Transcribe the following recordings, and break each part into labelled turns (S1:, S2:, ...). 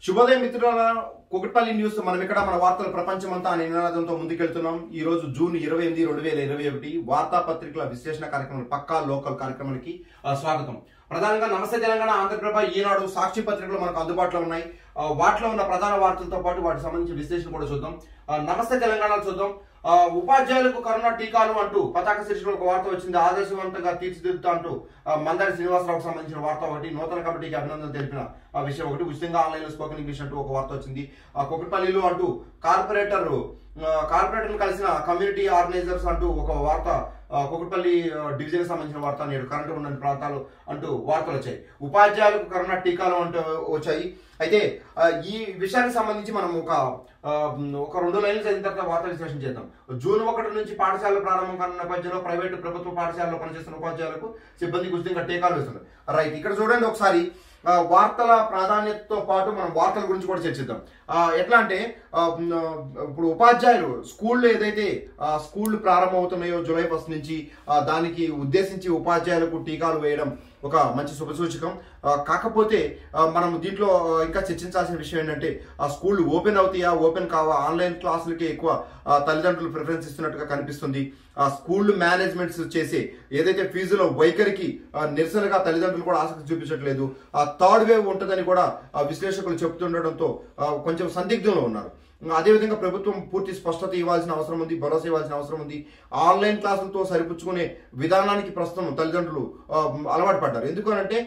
S1: శుభోదయం మిత్రులారా, కుకట్పల్లి న్యూస్ మనం ఇక్కడ మన వార్తల ప్రపంచమంతా అనే నినాదంతో ముందుకెళ్తున్నాం. ఈ రోజు జూన్ 28, 2021 వార్తాపత్రికల విశ్లేషణ కార్యక్రమం పక్కా లోకల్ కార్యక్రమానికి స్వాగతం. ప్రధానంగా నమస్తే తెలంగాణ, ఆంధ్రప్రభ, ఈనాడు, సాక్షి పత్రికలు మనకు అందుబాటులో ఉన్నాయి. వాటిలో ఉన్న ప్రధాన వార్తలతో పాటు వాటికి సంబంధించిన విశ్లేషణ కూడా చూద్దాం. నమస్తే తెలంగాణ చూద్దాం. ఉపాధ్యాయులకు కరోనా టీకాలు అంటూ పతాక శీర్షికలో ఒక వార్త వచ్చింది. ఆదర్శవంతంగా తీర్చిదిద్దుతా అంటూ మందారి శ్రీనివాసరావుకు సంబంధించిన వార్త ఒకటి, నూతన కమిటీకి అభినందనలు తెలిపిన విషయం ఒకటి, ఉచితంగా ఆన్లైన్ లో స్పోకెన్ ఇంగ్లీష్ అంటూ ఒక వార్త వచ్చింది. కుకట్పల్లిలో అంటూ కార్పొరేటర్లు కలిసిన కమ్యూనిటీ ఆర్గనైజర్స్ అంటూ ఒక వార్త, కుకట్పల్లి డివిజన్ సంబంధించిన వార్త, నేడు కరెంటు ఉన్న ప్రాంతాలు అంటూ వార్తలు వచ్చాయి. ఉపాధ్యాయులకు కరోనా టీకాలు అంటూ వచ్చాయి. అయితే ఈ విషయానికి సంబంధించి మనం ఒక 2 లైన్లు చదివిన తర్వాత వార్త విశ్లేషణ చేద్దాం. జూన్ 1 నుంచి పాఠశాలలు ప్రారంభం కానున్న నేపథ్యంలో ప్రైవేటు ప్రభుత్వ పాఠశాలలో పనిచేస్తున్న ఉపాధ్యాయులకు సిబ్బందికి ఉచితంగా టీకాలు వేస్తున్నారు. రైట్, ఇక్కడ చూడండి ఒకసారి వార్తల ప్రాధాన్యతతో పాటు మనం వార్తల గురించి కూడా చర్చిద్దాం. ఎట్లా అంటే ఇప్పుడు ఉపాధ్యాయులు స్కూళ్ళు ఏదైతే స్కూళ్ళు ప్రారంభమవుతున్నాయో జూలై 1 నుంచి, దానికి ఉద్దేశించి ఉపాధ్యాయులకు టీకాలు వేయడం ఒక మంచి శుభసూచకం. కాకపోతే మనం దీంట్లో ఇంకా చర్చించాల్సిన విషయం ఏంటంటే ఆ స్కూళ్ళు ఓపెన్ అవుతాయా, ఓపెన్ కావా, ఆన్లైన్ క్లాసులకి ఎక్కువ తల్లిదండ్రులు ప్రిఫరెన్స్ ఇస్తున్నట్టుగా కనిపిస్తుంది. ఆ స్కూళ్ళు మేనేజ్మెంట్స్ చేసే ఏదైతే ఫీజులో వైఖరికి నిరసనగా తల్లిదండ్రులు కూడా ఆసక్తి చూపించట్లేదు. ఆ థర్డ్ వేవ్ ఉంటుందని కూడా విశ్లేషకులు చెప్తుండడంతో కొంచెం సందిగ్ధంలో ఉన్నారు. అదేవిధంగా ప్రభుత్వం పూర్తి స్పష్టత ఇవ్వాల్సిన అవసరం ఉంది, భరోసా ఇవ్వాల్సిన అవసరం ఉంది. ఆన్లైన్ క్లాసులతో సరిపుచ్చుకునే విధానానికి ప్రస్తుతం తల్లిదండ్రులు అలవాటు పడ్డారు. ఎందుకనంటే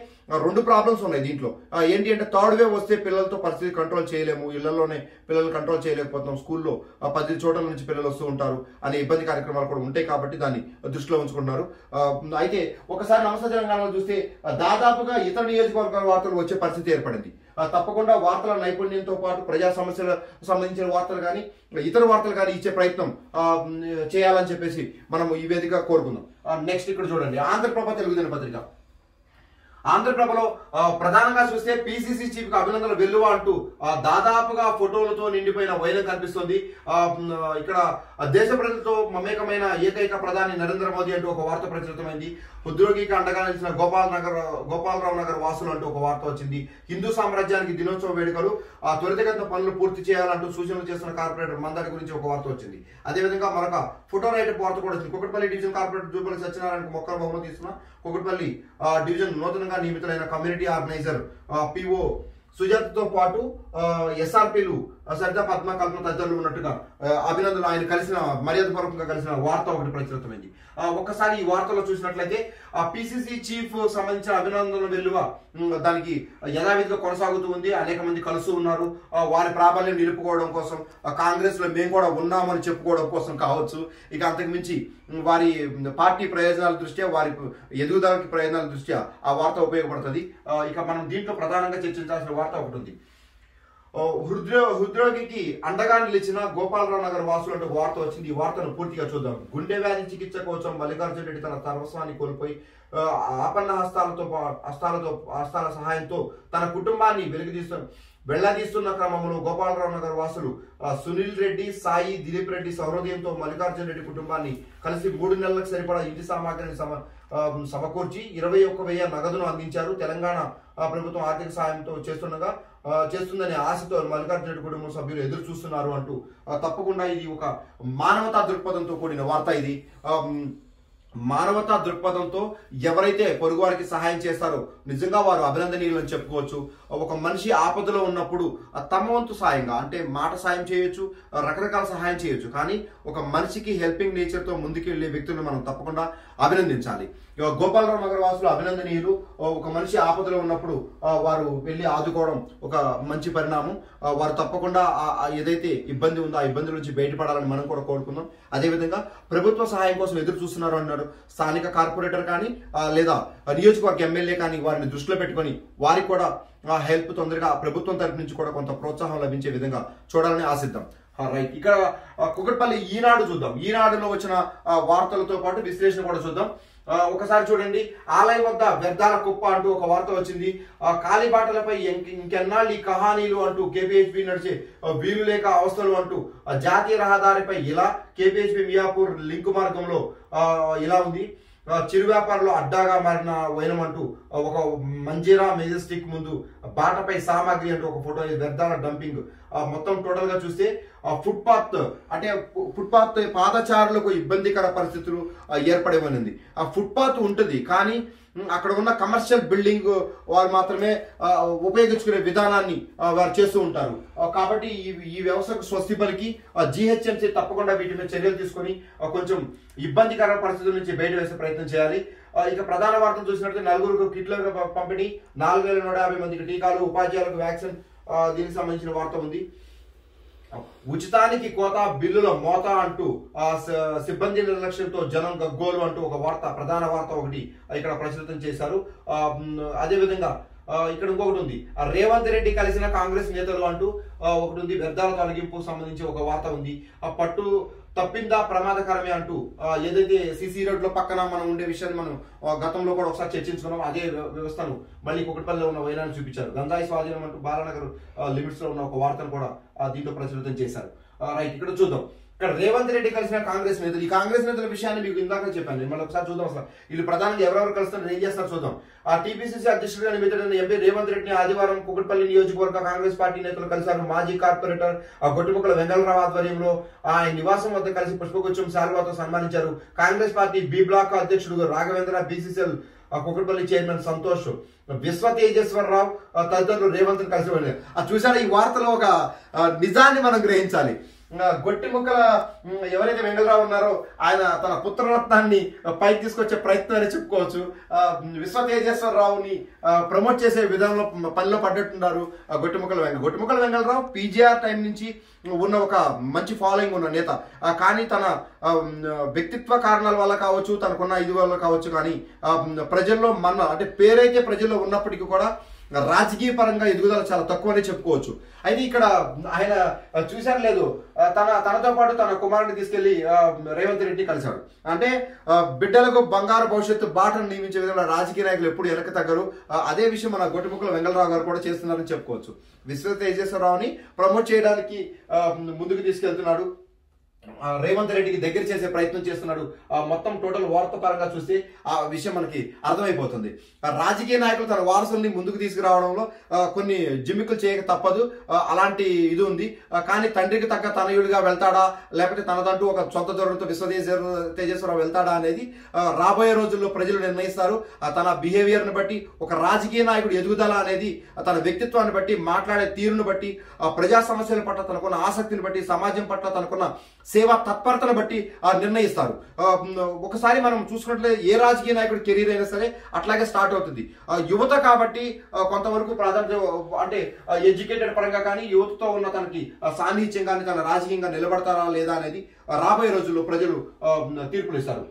S1: 2 ప్రాబ్లమ్స్ ఉన్నాయి దీంట్లో. ఏంటి అంటే థర్డ్ వేవ్ వస్తే పిల్లలతో పరిస్థితి కంట్రోల్ చేయలేము, ఇళ్లలోనే పిల్లలు కంట్రోల్ చేయలేకపోతున్నాం, స్కూల్లో 10 చోట్ల నుంచి పిల్లలు వస్తూ ఉంటారు అనే ఇబ్బంది కార్యక్రమాలు కూడా ఉంటాయి కాబట్టి దాన్ని దృష్టిలో ఉంచుకుంటున్నారు. అయితే ఒకసారి నమస్తే తెలంగాణలో చూస్తే దాదాపుగా ఇతర నియోజకవర్గాల వార్తలు వచ్చే పరిస్థితి ఏర్పడింది. తప్పకుండా వార్తల నైపుణ్యంతో పాటు ప్రజా సమస్యలకు సంబంధించిన వార్తలు కానీ ఇతర వార్తలు కానీ ఇచ్చే ప్రయత్నం చేయాలని చెప్పేసి మనం ఈ వేదికగా కోరుకుందాం. నెక్స్ట్ ఇక్కడ చూడండి, ఆంధ్రప్రభ తెలుగు దినపత్రిక. ఆంధ్రప్రభలో ప్రధానంగా చూస్తే పిసిసి చీఫ్ కు అభినందనలు వెల్లువ అంటూ దాదాపుగా ఫోటోలతో నిండిపోయిన వైరం కనిపిస్తుంది. ఇక్కడ దేశ ప్రజలతో మమేకమైన ఏకైక ప్రధాని నరేంద్ర మోదీ అంటూ ఒక వార్త ప్రచురితమైంది. ఉద్యోగికి అండగా నిలిచిన గోపాలరావు నగర్ వాసులు అంటూ ఒక వార్త వచ్చింది. హిందూ సామ్రాజ్యానికి దినోత్సవ వేడుకలు త్వరితగతిన పనులు పూర్తి చేయాలంటూ సూచనలు చేస్తున్న కార్పొరేటర్ మందారి గురించి ఒక వార్త వచ్చింది. అదేవిధంగా మరొక ఫోటో రైటర్ వార్త కూడా వచ్చింది. కుకట్పల్లి డివిజన్ కార్పొరేటర్ జూపల్లి సత్యనారాయణకు మొక్కల బహుమతి ఇస్తున్న కుకట్పల్లి డివిజన్ నూతనంగా నియమితులైన కమ్యూనిటీ ఆర్గనైజర్ పిఓ సుజాతతో పాటు ఎస్ఆర్పీలు సరిత, పద్మ, కల్పన తదితరులు ఉన్నట్టుగా అభినందనలు ఆయన కలిసిన మర్యాదపూర్వకంగా కలిసిన వార్త ఒకటి ప్రచురితమైంది. ఒక్కసారి ఈ వార్తలో చూసినట్లయితే పిసిసి చీఫ్ సంబంధించిన అభినందనల వెల్లువ దానికి యథావిధిగా కొనసాగుతూ ఉంది. అనేక మంది కలుస్తూ ఉన్నారు. వారి ప్రాబల్యం నిలుపుకోవడం కోసం, కాంగ్రెస్ లో మేము కూడా ఉన్నామని చెప్పుకోవడం కోసం కావచ్చు, ఇక అంతకు మించి వారి పార్టీ ప్రయోజనాల దృష్ట్యా, వారి ఎదుగుదలకి ప్రయోజనాల దృష్ట్యా ఆ వార్త ఉపయోగపడుతుంది. ఇక మనం దీంట్లో ప్రధానంగా చర్చించాల్సిన వార్త ఒకటి ఉంది. హృద్రోగికి అండగా నిలిచిన గోపాలరావు నగర్ వాసులు అంటూ వార్త వచ్చింది. ఈ వార్తను పూర్తిగా చూద్దాం. గుండె వ్యాధి చికిత్స కోసం మల్లికార్జున రెడ్డి తన సర్వస్వాన్ని కోల్పోయి ఆపన్న హస్తాల సహాయంతో తన కుటుంబాన్ని వెళ్లదీస్తున్న క్రమంలో గోపాలరావు నగర్ వాసులు సునీల్ రెడ్డి, సాయి, దిలీప్ రెడ్డి సౌహృదయంతో మల్లికార్జున రెడ్డి కుటుంబాన్ని కలిసి 3 నెలలకు సరిపడా ఇంటి సామాగ్రిని సమకూర్చి 21,000 నగదును అందించారు. తెలంగాణ ప్రభుత్వం ఆర్థిక సాయంతో చేస్తుందనే ఆశతో మల్లికార్జున రెడ్డి కుటుంబం సభ్యులు ఎదురు చూస్తున్నారు అంటూ తప్పకుండా ఇది ఒక మానవతా దృక్పథంతో కూడిన వార్త. ఇది మానవతా దృక్పథంతో ఎవరైతే పొరుగు వారికి సహాయం చేస్తారో నిజంగా వారు అభినందనీయులు అని చెప్పుకోవచ్చు. ఒక మనిషి ఆపదలో ఉన్నప్పుడు తమ వంతు సాయంగా, అంటే మాట సాయం చేయొచ్చు, రకరకాల సహాయం చేయొచ్చు, కానీ ఒక మనిషికి హెల్పింగ్ నేచర్ తో ముందుకెళ్లే వ్యక్తులను మనం తప్పకుండా అభినందించాలి. గోపాలరావు నగర్ వాసులు అభినందనీయులు. ఒక మనిషి ఆపదలో ఉన్నప్పుడు వారు వెళ్లి ఆదుకోవడం ఒక మంచి పరిణామం. వారు తప్పకుండా ఏదైతే ఇబ్బంది ఉందో ఆ ఇబ్బంది నుంచి బయటపడాలని మనం కూడా కోరుకుందాం. అదేవిధంగా ప్రభుత్వ సహాయం కోసం ఎదురు చూస్తున్నారు అన్నారు. స్థానిక కార్పొరేటర్ కానీ లేదా నియోజకవర్గ ఎమ్మెల్యే కానీ వారిని దృష్టిలో పెట్టుకొని వారికి కూడా హెల్ప్ తొందరగా ప్రభుత్వం తరపు నుంచి కూడా కొంత ప్రోత్సాహం లభించే విధంగా చూడాలని ఆశిద్దాం. రైట్, ఇక్కడ కుకట్పల్లి ఈనాడు చూద్దాం. ఈనాడులో వచ్చిన వార్తలతో పాటు విశ్లేషణ కూడా చూద్దాం. ఒకసారి చూడండి, ఆలయం వద్ద వ్యర్థాల కుప్ప అంటూ ఒక వార్త వచ్చింది. కాలిబాటలపై ఇంకెన్నాళ్ళు ఈ కహానీలు అంటూ కేపీహెచ్పీ నడిచే వీలు లేక అవస్థలు అంటూ జాతీయ రహదారిపై ఇలా కేపీహెచ్పీ మియాపూర్ లింక్ మార్గంలో ఇలా ఉంది. చిరు వ్యాపారంలో అడ్డాగా మారిన వైనం అంటూ ఒక మంజీరా మెజెస్టిక్ ముందు బాటపై సామాగ్రి అంటూ ఒక ఫోటో, వ్యర్థాల డంపింగ్. మొత్తం టోటల్ గా చూస్తే ఫుట్పాత్ అంటే ఫుట్పాత్ పాదచారులకు ఇబ్బందికర పరిస్థితులు ఏర్పడేవనింది. ఆ ఫుట్పాత్ ఉంటుంది కానీ అక్కడ ఉన్న కమర్షియల్ బిల్డింగ్ వారు మాత్రమే ఉపయోగించుకునే విధానాన్ని వారు చేస్తూ ఉంటారు. కాబట్టి ఈ వ్యవస్థకు స్వస్తి పలికి GHMC తప్పకుండా వీటి మీద చర్యలు తీసుకొని కొంచెం ఇబ్బందికర పరిస్థితుల నుంచి బయట వేసే ప్రయత్నం చేయాలి. ఇక ప్రధాన వార్తలు చూసినట్లయితే 4 కిట్ల పంపిణీ, 4150 మందికి టీకాలు, ఉపాధ్యాయులకు వ్యాక్సిన్, దీనికి సంబంధించిన వార్త ఉంది. ఉచితానికి కోత, బిల్లుల మోత అంటూ సిబ్బంది నిర్లక్ష్యంతో జనం గగ్గోలు అంటూ ఒక వార్త, ప్రధాన వార్త ఒకటి ఇక్కడ ప్రచురితం చేశారు. అదేవిధంగా ఇక్కడ ఇంకొకటి ఉంది, రేవంత్ రెడ్డి కలిసిన కాంగ్రెస్ నేతలు అంటూ ఒకటి ఉంది. వ్యర్థాల తొలగింపు సంబంధించి ఒక వార్త ఉంది. పట్టు తప్పిందా ప్రమాదకరమే అంటూ ఏదైతే సిసి రోడ్ లో పక్కన మనం ఉండే విషయాన్ని మనం గతంలో కూడా ఒకసారి చర్చించుకున్నాం. అదే వ్యవస్థను మళ్ళీ కుకట్పల్లిలో ఉన్న వైనాన్ని చూపించారు. గంజాయి స్వాధీనం అంటూ బాలానగర్ లిమిట్స్ లో ఉన్న ఒక వార్తను కూడా దీంట్లో ప్రచురితం చేశారు. రైట్, ఇక్కడ చూద్దాం. ఇక్కడ రేవంత్ రెడ్డి కలిసిన కాంగ్రెస్ నేతలు, ఈ కాంగ్రెస్ నేతల విషయాన్ని మీకు ఇందాక చెప్పాను. మళ్ళీ ఒకసారి చూద్దాం అసలు వీళ్ళు ప్రధానంగా ఎవరెవరు కలుస్తారు, ఏం చేస్తారు చూద్దాం. TPCC అధ్యక్షుడిగా నియమితుడైన ఎంపీ రేవంత్ రెడ్డిని ఆదివారం కుకట్పల్లి నియోజకవర్గ కాంగ్రెస్ పార్టీ నేతలు కలిశారు. మాజీ కార్పొరేటర్ గొట్టిముక్కల వెంగళరావు ఆధ్వర్యంలో ఆయన నివాసం వద్ద కలిసి పుష్పగుచ్చం శాల్వాతో సన్మానించారు. కాంగ్రెస్ పార్టీ బి బ్లాక్ అధ్యక్షుడు రాఘవేంద్ర, BCCL కుకట్పల్లి చైర్మన్ సంతోష్, విశ్వ తేజేశ్వరరావు తదితరులు రేవంత్ కలిసి వెళ్ళారు. చూసారా, ఈ వార్తలో ఒక నిజాన్ని మనం గ్రహించాలి. గొట్టిముక్కల ఎవరైతే వెంగళరావు ఉన్నారో ఆయన తన పుత్రరత్నాన్ని పైకి తీసుకొచ్చే ప్రయత్నాన్ని చెప్పుకోవచ్చు. విశ్వ తేజేశ్వరరావుని ప్రమోట్ చేసే విధానంలో పనిలో పడ్డట్టున్నారు గొట్టిముక్కల వెంగళరావు. PGR టైం నుంచి ఉన్న ఒక మంచి ఫాలోయింగ్ ఉన్న నేత, కానీ తన వ్యక్తిత్వ కారణాల వల్ల కావచ్చు, తనకున్న ఇది వల్ల కావచ్చు, కానీ ప్రజల్లో అంటే పేరైతే ప్రజల్లో ఉన్నప్పటికీ కూడా రాజకీయ పరంగా ఎదుగుదల చాలా తక్కువనే చెప్పుకోవచ్చు. అయితే ఇక్కడ ఆయన చూశారు లేదు, తనతో పాటు తన కుమారుడిని తీసుకెళ్లి రేవంత్ రెడ్డి కలిశాడు. అంటే బిడ్డలకు బంగారు భవిష్యత్తు బాటను నియమించే విధంగా రాజకీయ నాయకులు ఎప్పుడు వెనక్కి తగ్గరు. అదే విషయం మన గొట్టిముక్కల వెంగళరావు గారు కూడా చేస్తున్నారని చెప్పుకోవచ్చు. విశ్వ తేజేశ్వరరావుని ప్రమోట్ చేయడానికి ముందుకు తీసుకెళ్తున్నాడు, రేవంత్ రెడ్డికి దగ్గర చేసే ప్రయత్నం చేస్తున్నాడు. మొత్తం టోటల్ వార్త పరంగా చూస్తే ఆ విషయం మనకి అర్థమైపోతుంది. రాజకీయ నాయకులు తన వారసుల్ని ముందుకు తీసుకురావడంలో కొన్ని జిమ్మికులు చేయక తప్పదు, అలాంటి ఇది ఉంది. కానీ తండ్రికి తగ్గ తనయుడిగా వెళ్తాడా, లేకపోతే తనదంటూ ఒక సొంత దూరంతో విశ్వ తేజేశ్వరరావు వెళ్తాడా అనేది రాబోయే రోజుల్లో ప్రజలు నిర్ణయిస్తారు. తన బిహేవియర్ని బట్టి, ఒక రాజకీయ నాయకుడు ఎదుగుదల అనేది తన వ్యక్తిత్వాన్ని బట్టి, మాట్లాడే తీరును బట్టి, ప్రజా సమస్యల పట్ల తనకున్న ఆసక్తిని బట్టి, సమాజం పట్ల తనకున్న సేవా తత్పరతను బట్టి నిర్ణయిస్తారు. ఒకసారి మనం చూసుకున్నట్లయితే ఏ రాజకీయ నాయకుడి కెరీర్ అయినా సరే అట్లాగే స్టార్ట్ అవుతుంది. యువత కాబట్టి కొంతవరకు ప్రాధాన్యత, అంటే ఎడ్యుకేటెడ్ పరంగా కానీ యువతతో ఉన్న తనకి సాన్నిహిత్యం కానీ తన రాజకీయంగా నిలబడతారా లేదా అనేది రాబోయే రోజుల్లో ప్రజలు తీర్పులు ఇస్తారు.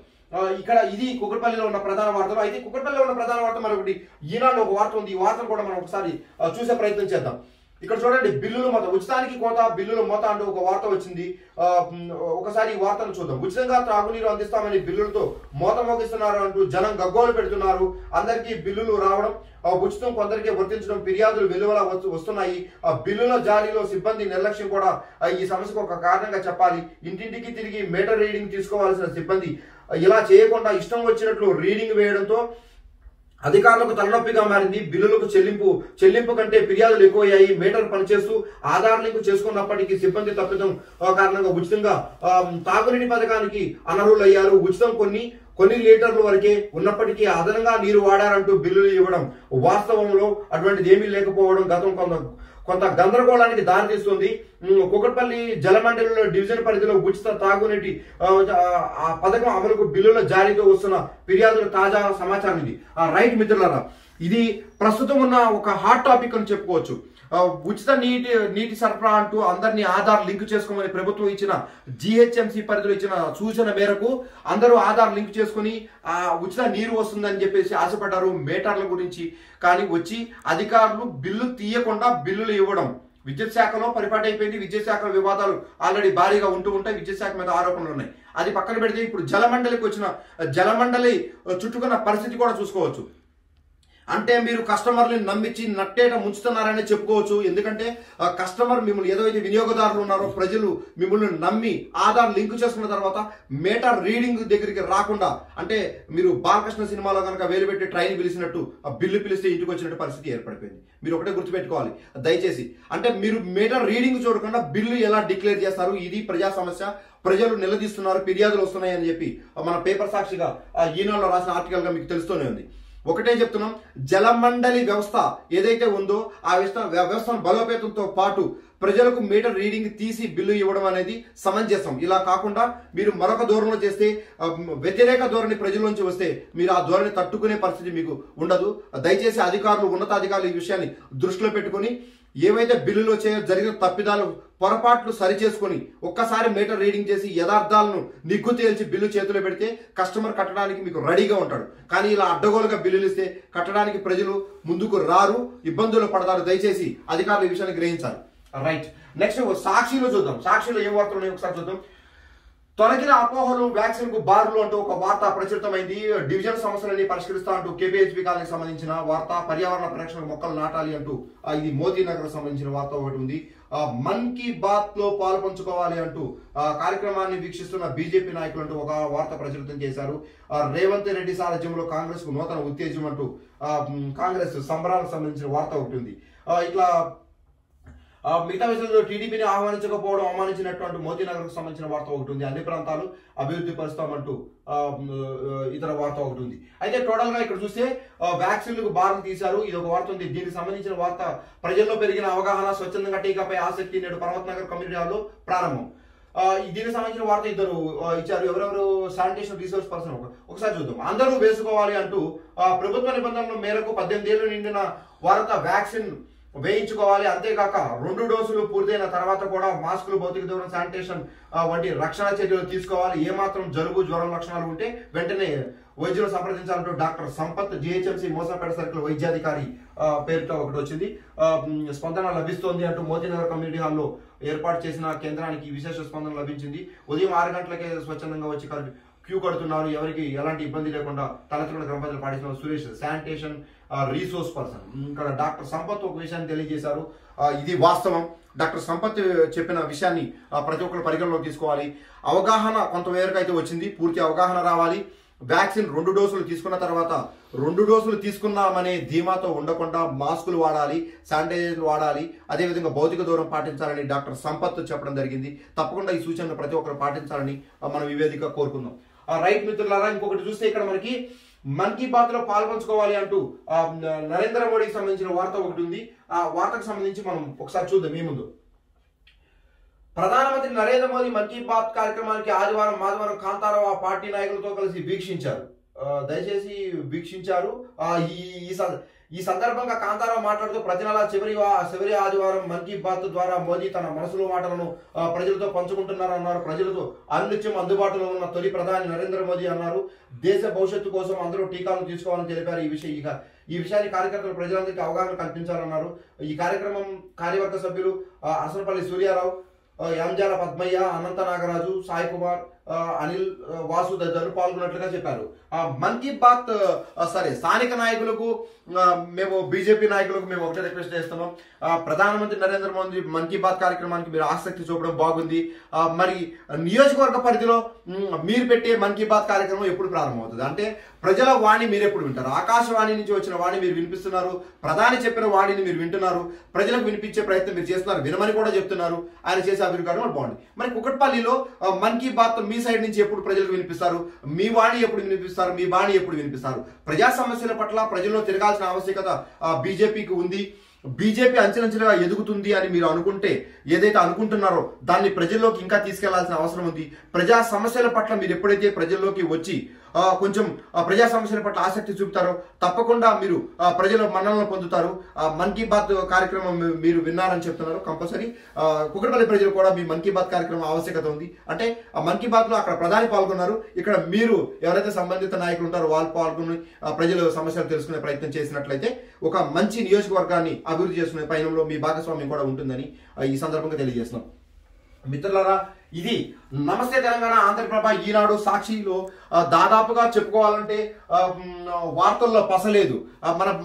S1: ఇక్కడ ఇది కుకట్పల్లిలో ఉన్న ప్రధాన వార్తలు. అయితే కుకట్పల్లిలో ఉన్న ప్రధాన వార్త మరొకటి ఈనాడులో ఒక వార్త ఉంది. ఈ వార్తను కూడా మనం ఒకసారి చూసే ప్రయత్నం చేద్దాం. ఇక్కడ చూడండి, బిల్లులు మోత, ఉచితానికి కోత, బిల్లుల మోత అంటూ ఒక వార్త వచ్చింది. ఒకసారి ఈ వార్తను చూద్దాం. ఉచితంగా త్రాగునీరు అందిస్తామని బిల్లులతో మోత మోగిస్తున్నారు అంటూ జనం గగ్గోలు పెడుతున్నారు. అందరికీ బిల్లులు రావడం, ఉచితం కొందరికే వర్తించడం, ఫిర్యాదులు వెలువల వస్తున్నాయి. బిల్లుల జారీలో సిబ్బంది నిర్లక్ష్యం కూడా ఈ సమస్యకు ఒక కారణంగా చెప్పాలి. ఇంటింటికి తిరిగి మీటర్ రీడింగ్ తీసుకోవాల్సిన సిబ్బంది ఇలా చేయకుండా ఇష్టం వచ్చినట్లు రీడింగ్ వేయడంతో అధికారులకు తలనొప్పిగా మారింది. బిల్లులకు చెల్లింపు కంటే ఫిర్యాదులు ఎక్కువయ్యాయి. మీటర్ పనిచేస్తూ ఆధార్ లింక్ చేసుకున్నప్పటికీ సిబ్బంది తప్పిదం కారణంగా ఉచితంగా తాగునీటి పథకానికి అనర్హులయ్యారు. ఉచితం కొన్ని లీటర్ల వరకే ఉన్నప్పటికీ అదనంగా నీరు వాడారంటూ బిల్లులు ఇవ్వడం, వాస్తవంలో అటువంటిది ఏమీ లేకపోవడం కొంత గందరగోళానికి దారితీస్తుంది. కుకట్పల్లి జలమండలిలో డివిజన్ పరిధిలో ఉచిత తాగునీటి పథకం అమలుకు బిల్లుల జారీతో వస్తున్న ఫిర్యాదుల తాజా సమాచారం ఇది. రైట్ మిత్రులారా, ఇది ప్రస్తుతం ఉన్న ఒక హాట్ టాపిక్ అని చెప్పుకోవచ్చు. ఉచిత నీటి సరఫరా అంటూ అందరినీ ఆధార్ లింక్ చేసుకోమని ప్రభుత్వం ఇచ్చిన GHMC పరిధిలో ఇచ్చిన సూచన మేరకు అందరూ ఆధార్ లింక్ చేసుకుని ఉచిత నీరు వస్తుందని చెప్పేసి ఆశపడ్డారు మీటర్ల గురించి. కానీ వచ్చి అధికారులు బిల్లు తీయకుండా బిల్లులు ఇవ్వడం విద్యుత్ శాఖలో పరిపాటి అయిపోయింది. విద్యుత్ శాఖ వివాదాలు ఆల్రెడీ భారీగా ఉంటాయి. విద్యుత్ శాఖ మీద ఆరోపణలు ఉన్నాయి. అది పక్కన పెడితే ఇప్పుడు జలమండలికి వచ్చిన జలమండలి చుట్టుకున్న పరిస్థితి కూడా చూసుకోవచ్చు. అంటే మీరు కస్టమర్ని నమ్మించి నట్టేట ముంచుతున్నారని చెప్పుకోవచ్చు. ఎందుకంటే కస్టమర్ మిమ్మల్ని ఏదైతే వినియోగదారులు ఉన్నారో ప్రజలు మిమ్మల్ని నమ్మి ఆధార్ లింక్ చేసుకున్న తర్వాత మీటర్ రీడింగ్ దగ్గరికి రాకుండా, అంటే మీరు బాలకృష్ణ సినిమాలో కనుక వేలు పెట్టి ట్రైన్ పిలిచినట్టు బిల్లు పిలిస్తే ఇంటికి వచ్చినట్టు పరిస్థితి ఏర్పడిపోయింది. మీరు ఒకటే గుర్తుపెట్టుకోవాలి దయచేసి. అంటే మీరు మీటర్ రీడింగ్ చూడకుండా బిల్లు ఎలా డిక్లేర్ చేస్తారు, ఇది ప్రజా సమస్య, ప్రజలు నిలదీస్తున్నారు, ఫిర్యాదులు వస్తున్నాయి అని చెప్పి మన పేపర్ సాక్షిగా ఈనాడులో రాసిన ఆర్టికల్ గా మీకు తెలుస్తూనే ఉంది. ఒకటే చెప్తున్నాం, జలమండలి వ్యవస్థ ఏదైతే ఉందో ఆ వ్యవస్థను బలోపేతంతో పాటు ప్రజలకు మీటర్ రీడింగ్ తీసి బిల్లు ఇవ్వడం అనేది సమంజసం. ఇలా కాకుండా మీరు మరొక ధోరణిలో చేస్తే, వ్యతిరేక ధోరణి ప్రజల్లోంచి వస్తే మీరు ఆ ధోరణి తట్టుకునే పరిస్థితి మీకు ఉండదు. దయచేసి అధికారులు, ఉన్నతాధికారులు ఈ విషయాన్ని దృష్టిలో పెట్టుకుని ఏవైతే బిల్లులో జరిగిన తప్పిదాలు, పొరపాట్లు సరిచేసుకొని ఒక్కసారి మీటర్ రీడింగ్ చేసి యథార్థాలను నిగ్గు తేల్చి బిల్లు చేతిలో పెడితే కస్టమర్ కట్టడానికి మీకు రెడీగా ఉంటాడు. కానీ ఇలా అడ్డగోలుగా బిల్లులు ఇస్తే కట్టడానికి ప్రజలు ముందుకు రారు, ఇబ్బందులు పడతారు. దయచేసి అధికారులు ఈ విషయాన్ని గ్రహించాలి. రైట్, నెక్స్ట్ సాక్షిలో చూద్దాం. సాక్షిలో ఏం వార్తలు ఉన్నాయో ఒకసారి చూద్దాం. తొలగిన అపోహలు వ్యాక్సిన్ కు బారులు అంటూ ఒక వార్త ప్రచురితమైంది. డివిజన్ సమస్యలని పరిష్కరిస్తా అంటూ కేపీహెచ్బీ కాలనీకి సంబంధించిన వార్త. పర్యావరణ పరిరక్షణకు మొక్కలు నాటాలి అంటూ ఇది మోదీనగర్ సంబంధించిన వార్త ఒకటి ఉంది. మన్ కీ బాత్ లో పాల్పంచుకోవాలి అంటూ కార్యక్రమాన్ని వీక్షిస్తున్న బీజేపీ నాయకులు అంటూ ఒక వార్త ప్రచురితం చేశారు. రేవంత్ రెడ్డి సారథ్యంలో కాంగ్రెస్ కు నూతన ఉత్తేజం అంటూ కాంగ్రెస్ సంబరాలకు సంబంధించిన వార్త ఒకటి ఉంది. ఇట్లా మిగతా విషయంలో టీడీపీని ఆహ్వానించకపోవడం అవమానించినటువంటి మోదీనగర్కు సంబంధించిన వార్త ఒకటి ఉంది. అన్ని ప్రాంతాలు అభివృద్ధి పరుస్తామంటూ ఇతర వార్త ఒకటి ఉంది. అయితే టోటల్ గా ఇక్కడ చూస్తే వ్యాక్సిన్లకు భారం తీశారు, ఇది ఒక వార్త ఉంది. దీనికి సంబంధించిన వార్త ప్రజల్లో పెరిగిన అవగాహన, స్వచ్ఛందంగా టీకాపై ఆసక్తి నేడు పర్వత్ నగర్ కమ్యూనిటీ హాల్లో ప్రారంభం. దీనికి సంబంధించిన వార్త ఇద్దరు ఇచ్చారు. ఎవరెవరు? Sanitation resource person. ఒకసారి చూద్దాం. అందరూ వేసుకోవాలి అంటూ ప్రభుత్వ నిబంధనల మేరకు 18 ఏళ్లు నిండిన వారంతా వ్యాక్సిన్ వేయించుకోవాలి. అంతేకాక 2 డోసులు పూర్తయిన తర్వాత కూడా మాస్కులు, భౌతిక దూరం, శానిటేషన్ వంటి రక్షణ చర్యలు తీసుకోవాలి. ఏమాత్రం జలుబు, జ్వరం లక్షణాలు ఉంటే వెంటనే వైద్యులు సంప్రదించాలంటూ డాక్టర్ సంపత్ జిహెచ్ఎంసీ మోసంపేట సర్కిల్ వైద్యాధికారి పేరుతో ఒకటి వచ్చింది. స్పందన లభిస్తోంది అంటూ మోదీనగర్ కమ్యూనిటీ హాల్లో ఏర్పాటు చేసిన కేంద్రానికి విశేష స్పందన లభించింది. ఉదయం 6 గంటలకే స్వచ్ఛందంగా వచ్చి క్యూ కడుతున్నారు. ఎవరికి ఎలాంటి ఇబ్బంది లేకుండా తలెత్తుకున్న క్రమ పద్ధతులు పాటిస్తున్నారు. Suresh sanitation resource person. ఇక్కడ డాక్టర్ సంపత్ ఒక విషయాన్ని తెలియజేశారు. ఇది వాస్తవం. డాక్టర్ సంపత్ చెప్పిన విషయాన్ని ప్రతి ఒక్కరు పరిగణలోకి తీసుకోవాలి. అవగాహన కొంతమేరకు అయితే వచ్చింది, పూర్తి అవగాహన రావాలి. వ్యాక్సిన్ 2 డోసులు తీసుకున్న తర్వాత 2 డోసులు తీసుకున్నామనే ధీమాతో ఉండకుండా మాస్కులు వాడాలి, శానిటైజర్ వాడాలి, అదేవిధంగా భౌతిక దూరం పాటించాలని డాక్టర్ సంపత్ చెప్పడం జరిగింది. తప్పకుండా ఈ సూచనలు ప్రతి ఒక్కరు పాటించాలని మనం ఈ వేదిక కోరుకుందాం. రైట్ మిత్రులారా, ఇంకొకటి చూస్తే ఇక్కడ మనకి మన్ కీ బాత్ లో పాల్పంచుకోవాలి అంటూ నరేంద్ర మోడీకి సంబంధించిన వార్త ఒకటి ఉంది. ఆ వార్తకు సంబంధించి మనం ఒకసారి చూద్దాం. ఈ ముందు ప్రధానమంత్రి నరేంద్ర మోదీ మన్ కీ బాత్ కార్యక్రమానికి ఆదివారం కాంతారావు పార్టీ నాయకులతో కలిసి వీక్షించారు. దయచేసి వీక్షించారు. ఈ సందర్భంగా కాంతారావు మాట్లాడుతూ ప్రతి నెల చివరి ఆదివారం మన్ కీ బాత్ ద్వారా మోదీ తన మనసులో మాటలను ప్రజలతో పంచుకుంటున్నారన్నారు. ప్రజలతో అనునిత్యం అందుబాటులో ఉన్న తొలి ప్రధాని నరేంద్ర మోదీ అన్నారు. దేశ భవిష్యత్తు కోసం అందరూ టీకాలు తీసుకోవాలని తెలిపారు. ఈ విషయాన్ని కార్యకర్తలు ప్రజలందరికీ అవగాహన కల్పించాలన్నారు. ఈ కార్యక్రమం కార్యవర్గ సభ్యులు అసనపల్లి సూర్యారావు, యాంజాల పద్మయ్య, అనంత నాగరాజు, సాయి కుమార్, అనిల్, వాసు తదితరులు పాల్గొన్నట్లుగా చెప్పారు. మన్ కీ బాత్ స్థానిక నాయకులకు, మేము బీజేపీ నాయకులకు మేము ఒకటే రిక్వెస్ట్ చేస్తున్నాం. ప్రధానమంత్రి నరేంద్ర మోదీ మన్ కీ బాత్ కార్యక్రమానికి మీరు ఆసక్తి చూపడం బాగుంది. మరి నియోజకవర్గ పరిధిలో మీరు పెట్టే మన్ కీ బాత్ కార్యక్రమం ఎప్పుడు ప్రారంభమవుతుంది? అంటే ప్రజల వాణి మీరు ఎప్పుడు వింటారు? ఆకాశవాణి నుంచి వచ్చిన వాణి మీరు వినిపిస్తున్నారు, ప్రధాని చెప్పిన వాణిని మీరు వింటున్నారు, ప్రజలకు వినిపించే ప్రయత్నం మీరు చేస్తున్నారు, వినమని కూడా చెప్తున్నారు. ఆయన చేసే అభివృద్ధి కూడా బాగుంది. మరి కుకట్పల్లిలో మన్ కీ బాత్ మీ సైడ్ నుంచి ఎప్పుడు ప్రజలకు వినిపిస్తారు? మీ వాణి ఎప్పుడు వినిపిస్తారు? మీ బాణి ఎప్పుడు వినిపిస్తారు? ప్రజా సమస్యల పట్ల ప్రజల్లో తిరగాల్సిన ఆవశ్యకత బీజేపీకి ఉంది. బీజేపీ అంచెలంచెలుగా ఎదుగుతుంది అని మీరు అనుకుంటే, ఏదైతే అనుకుంటున్నారో దాన్ని ప్రజల్లోకి ఇంకా తీసుకెళ్లాల్సిన అవసరం ఉంది. ప్రజా సమస్యల పట్ల మీరు ఎప్పుడైతే ప్రజల్లోకి వచ్చి కొంచెం ప్రజా సమస్యల పట్ల ఆసక్తి చూపుతారో తప్పకుండా మీరు ప్రజల మన్ననలు పొందుతారు. మన్ కీ బాత్ కార్యక్రమం మీరు విన్నారని చెప్తున్నారు. కంపల్సరీ కుకట్పల్లి ప్రజలు కూడా మీ మన్ కీ బాత్ కార్యక్రమం ఆవశ్యకత ఉంది. అంటే మన్ కీ బాత్ లో అక్కడ ప్రధాని పాల్గొన్నారు, ఇక్కడ మీరు ఎవరైతే సంబంధిత నాయకులు ఉంటారో వాళ్ళు పాల్గొని ప్రజల సమస్యలు తెలుసుకునే ప్రయత్నం చేసినట్లయితే ఒక మంచి నియోజకవర్గాన్ని అభివృద్ధి చేసుకునే పయనంలో మీ భాగస్వామ్యం కూడా ఉంటుందని ఈ సందర్భంగా తెలియజేస్తున్నాం. మిత్రులారా, ఇది నమస్తే తెలంగాణ, ఆంధ్రప్రభ, ఈనాడు, సాక్షిలో దాదాపుగా చెప్పుకోవాలంటే వార్తల్లో పస లేదు.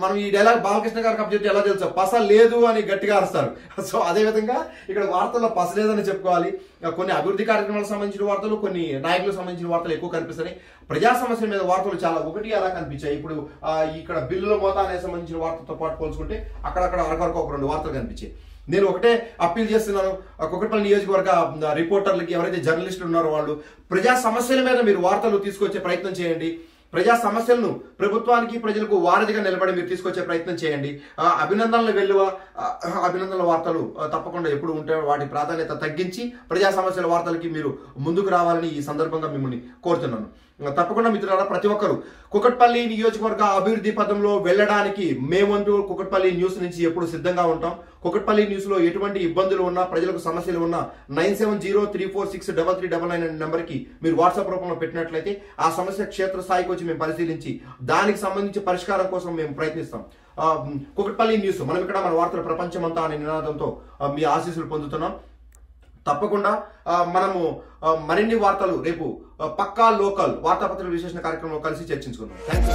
S1: మనం ఈ డైలాగ్ బాలకృష్ణ గారికి అప్పచెప్తే ఎలా తెలుసు, పస లేదు అని గట్టిగా అరుస్తారు. సో అదేవిధంగా ఇక్కడ వార్తల్లో పస లేదని చెప్పుకోవాలి. కొన్ని అభివృద్ధి కార్యక్రమాలకు సంబంధించిన వార్తలు, కొన్ని నాయకులకు సంబంధించిన వార్తలు ఎక్కువ కనిపిస్తాయి. ప్రజా సమస్యల మీద వార్తలు చాలా ఒకటి అలా కనిపించాయి. ఇప్పుడు ఇక్కడ బిల్లుల మోతానికి సంబంధించిన వార్తలతో పాటు పోల్చుకుంటే అక్కడక్కడ అరకొరకు ఒక 2 వార్తలు కనిపించాయి. నేను ఒకటే అప్పీల్ చేస్తున్నాను, కూకట్పల్లి నియోజకవర్గ రిపోర్టర్లకి, ఎవరైతే జర్నలిస్టులు ఉన్నారో వాళ్ళు ప్రజా సమస్యల మీద మీరు వార్తలు తీసుకొచ్చే ప్రయత్నం చేయండి. ప్రజా సమస్యలను ప్రభుత్వానికి ప్రజలకు వారధిగా నిలబడి మీరు తీసుకొచ్చే ప్రయత్నం చేయండి. అభినందనల వార్తలు తప్పకుండా ఎప్పుడు ఉంటే వాటి ప్రాధాన్యత తగ్గించి ప్రజా సమస్యల వార్తలకి మీరు ముందుకు రావాలని ఈ సందర్భంగా మిమ్మల్ని కోరుతున్నాను. తప్పకుండా మిత్రులారా, ప్రతి ఒక్కరు కూకట్పల్లి నియోజకవర్గ అభివృద్ధి పథంలో వెళ్ళడానికి మేమంటూ కూకట్పల్లి న్యూస్ నుంచి ఎప్పుడు సిద్ధంగా ఉంటాం. కూకట్పల్లి న్యూస్ లో ఎటువంటి ఇబ్బందులు ఉన్నా, ప్రజలకు సమస్యలు ఉన్నా 9703463399 అనే నెంబర్కి మీరు వాట్సాప్ రూపంలో పెట్టినట్లయితే ఆ సమస్య క్షేత్రస్థాయికి వచ్చి మేము పరిశీలించి దానికి సంబంధించి పరిష్కారం కోసం మేము ప్రయత్నిస్తాం. కూకట్పల్లి న్యూస్, మనం ఇక్కడ మన వార్తల ప్రపంచమంతా అనే నినాదంతో మీ ఆశీస్సులు పొందుతున్నాం. తప్పకుండా మనము మరిన్ని వార్తలు రేపు పక్కా లోకల్ వార్తాపత్రిక విశ్లేషణ కార్యక్రమంలో కలిసి చర్చించుకుందాం. Thank you.